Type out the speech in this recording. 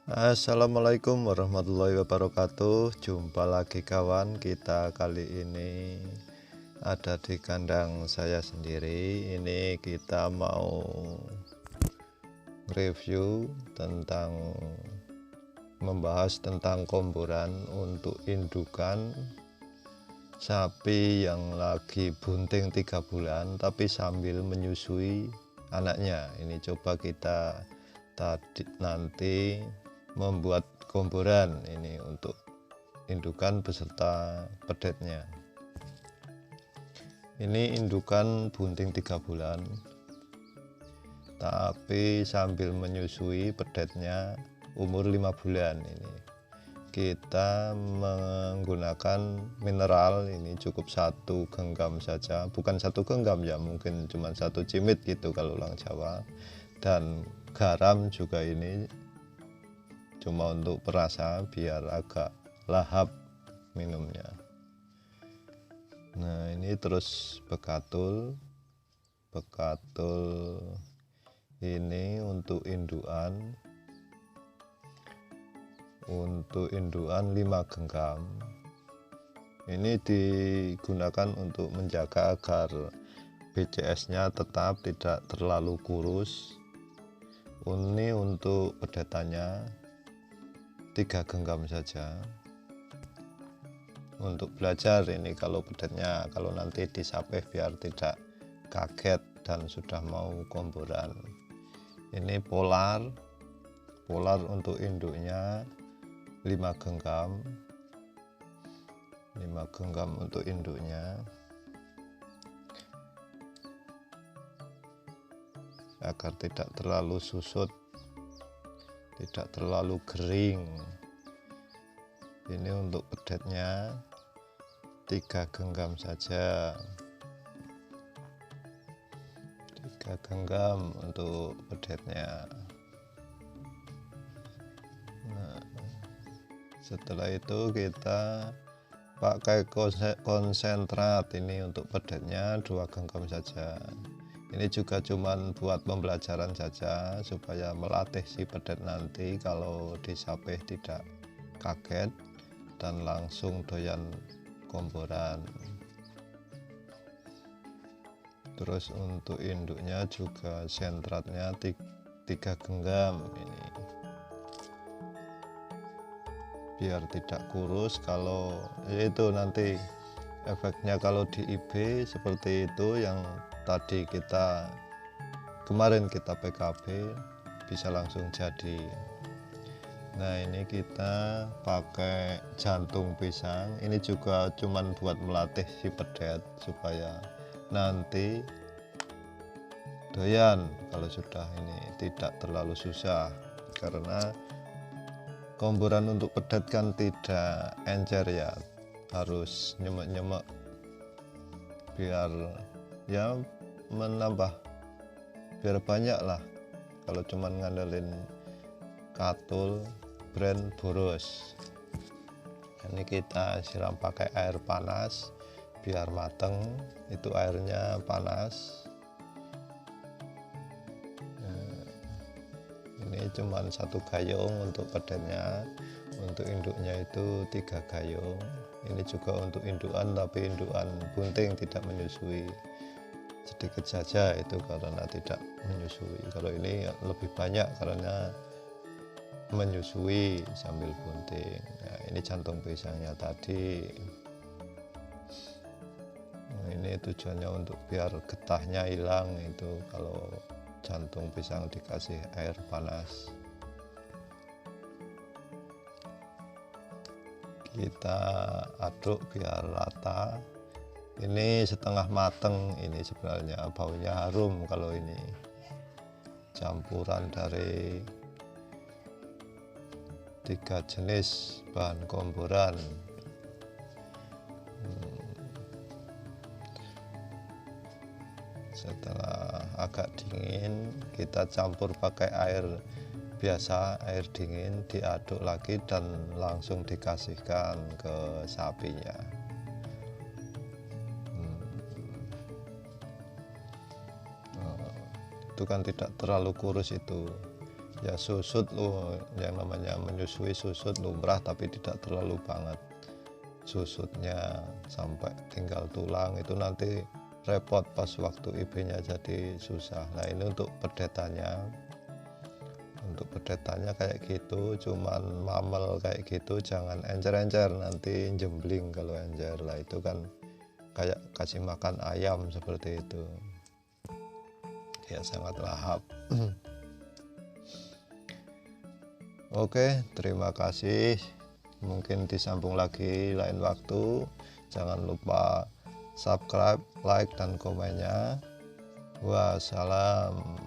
Assalamualaikum warahmatullahi wabarakatuh. Jumpa lagi kawan, kita kali ini ada di kandang saya sendiri. Ini kita mau review tentang membahas tentang komboran untuk indukan sapi yang lagi bunting 3 bulan tapi sambil menyusui anaknya. Ini coba kita nanti membuat komboran ini untuk indukan beserta pedetnya. Ini indukan bunting 3 bulan tapi sambil menyusui pedetnya umur 5 bulan. Ini kita menggunakan mineral, ini cukup 1 genggam saja, bukan 1 genggam ya, mungkin cuma 1 cimit gitu kalau orang Jawa, dan garam juga ini cuma untuk perasa biar agak lahap minumnya. Nah ini terus bekatul ini untuk indukan 5 genggam. Ini digunakan untuk menjaga agar BCS nya tetap tidak terlalu kurus. Ini untuk pedetannya 3 genggam saja. Untuk belajar ini kalau pedetnya, kalau nanti disapeh biar tidak kaget dan sudah mau komboran. Ini polar untuk induknya 5 genggam untuk induknya, agar tidak terlalu susut, tidak terlalu kering. Ini untuk pedetnya 3 genggam saja, 3 genggam untuk pedetnya. Nah, setelah itu kita pakai konsentrat ini untuk pedetnya 2 genggam saja. Ini juga cuman buat pembelajaran saja supaya melatih si pedet nanti kalau disapeh tidak kaget dan langsung doyan komboran. Terus untuk induknya juga sentratnya 3 genggam ini, biar tidak kurus. Kalau itu nanti efeknya kalau di IB seperti itu yang tadi kemarin kita PKB bisa langsung jadi. Nah ini kita pakai jantung pisang, ini juga cuman buat melatih si pedet supaya nanti doyan kalau sudah ini tidak terlalu susah, karena komboran untuk pedet kan tidak encer ya, harus nyemek-nyemek biar ya menambah, biar banyak lah. Kalau cuman ngandelin katul brand boros, ini kita siram pakai air panas biar mateng. Itu airnya panas. Ini cuman 1 gayung untuk pedetnya, untuk induknya itu 3 gayung. Ini juga untuk indukan, tapi indukan bunting tidak menyusui, sedikit saja itu karena tidak menyusui. Kalau ini lebih banyak karena menyusui sambil bunting. Nah, ini jantung pisangnya tadi. Nah, ini tujuannya untuk biar getahnya hilang itu kalau jantung pisang dikasih air panas. Kita aduk biar rata. Ini setengah mateng, ini sebenarnya baunya harum kalau ini campuran dari 3 jenis bahan komboran. Setelah agak dingin kita campur pakai air biasa, air dingin, diaduk lagi dan langsung dikasihkan ke sapinya. Itu kan tidak terlalu kurus itu, Ya susut loh, yang namanya menyusui susut lumrah tapi tidak terlalu banget susutnya sampai tinggal tulang, itu nanti repot pas waktu IB-nya jadi susah. Nah ini untuk pedetanya, kayak gitu, cuman mamel kayak gitu, jangan encer-encer nanti jembling. Kalau encer lah itu kan kayak kasih makan ayam seperti itu ya, sangat lahap. Oke, terima kasih. Mungkin disambung lagi lain waktu. Jangan lupa subscribe, like, dan komennya. Wassalam.